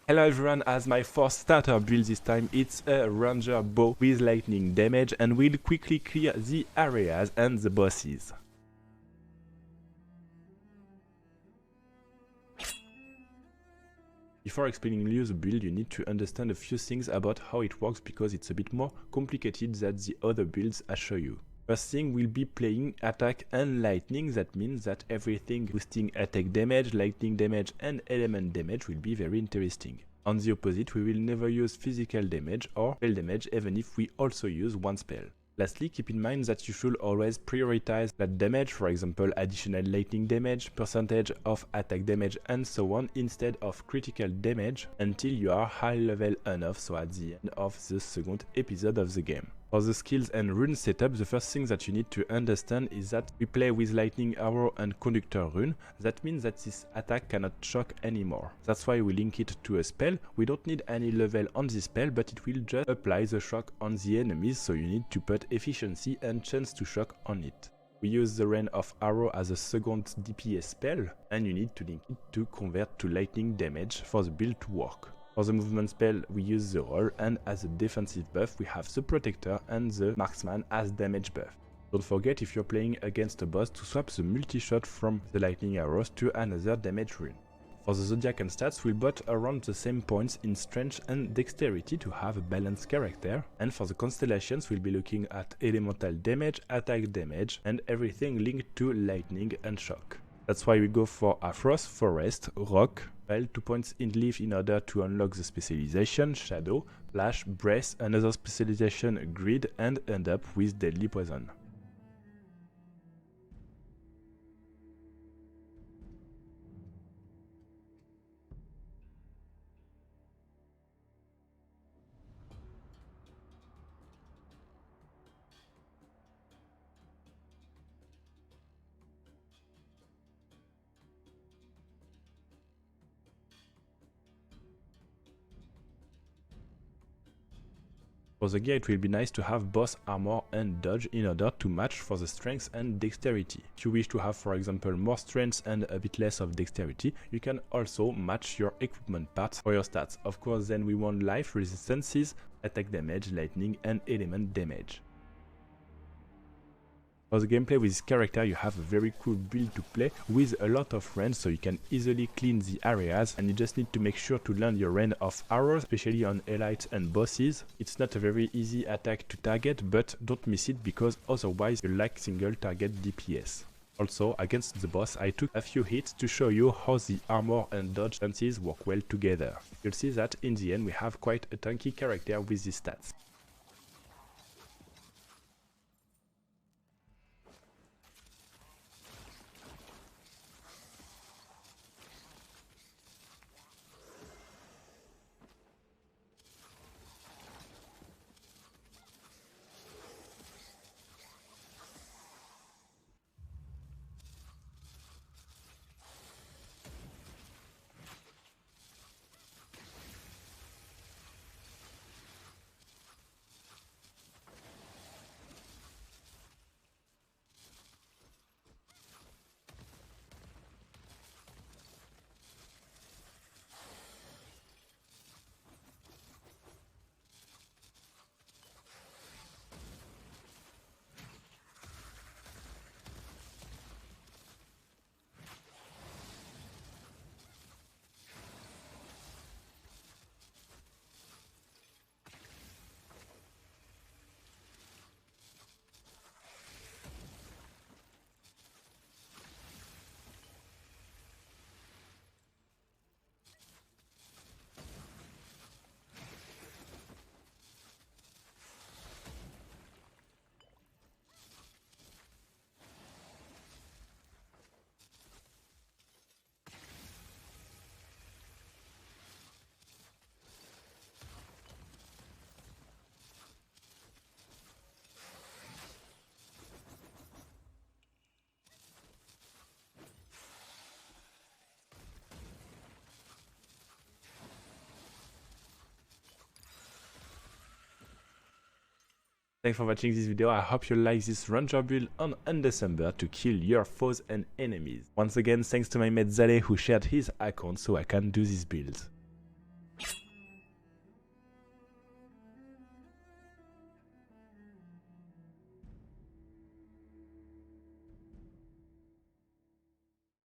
Hello everyone, as my first starter build this time, it's a ranger bow with lightning damage and we'll quickly clear the areas and the bosses. Before explaining you the build, you need to understand a few things about how it works because it's a bit more complicated than the other builds I show you. First thing, we'll be playing attack and lightning. That means that everything boosting attack damage, lightning damage and element damage will be very interesting. On the opposite, we will never use physical damage or spell damage even if we also use one spell. Lastly, keep in mind that you should always prioritize that damage, for example additional lightning damage, percentage of attack damage and so on, instead of critical damage until you are high level enough, so at the end of the second episode of the game. For the skills and rune setup, the first thing that you need to understand is that we play with lightning arrow and conductor rune. That means that this attack cannot shock anymore. That's why we link it to a spell. We don't need any level on this spell, but it will just apply the shock on the enemies, so you need to put efficiency and chance to shock on it. We use the Rain of Arrow as a second DPS spell, and you need to link it to convert to lightning damage for the build to work. For the movement spell, we use the roll, and as a defensive buff, we have the protector and the marksman as damage buff. Don't forget, if you're playing against a boss, to swap the multi-shot from the lightning arrows to another damage rune. For the Zodiac and stats, we'll bot around the same points in strength and dexterity to have a balanced character, and for the constellations, we'll be looking at elemental damage, attack damage, and everything linked to lightning and shock. That's why we go for Aphros, Forest, Rock, Spell, 2 points in Leaf in order to unlock the specialization, Shadow, Flash, Brace, another specialization, Grid, and end up with Deadly Poison. For the gear, it will be nice to have both armor and dodge in order to match for the strength and dexterity. If you wish to have, for example, more strength and a bit less of dexterity, you can also match your equipment parts for your stats. Of course, then we want life resistances, attack damage, lightning and element damage. For the gameplay with this character, you have a very cool build to play with a lot of range, so you can easily clean the areas, and you just need to make sure to land your rain of arrows, especially on elites and bosses. It's not a very easy attack to target, but don't miss it because otherwise you lack single target DPS. Also, against the boss, I took a few hits to show you how the armor and dodge stances work well together. You'll see that in the end we have quite a tanky character with these stats. Thanks for watching this video. I hope you like this ranger build on Undecember to kill your foes and enemies. Once again, thanks to my mate Zale who shared his account so I can do this build.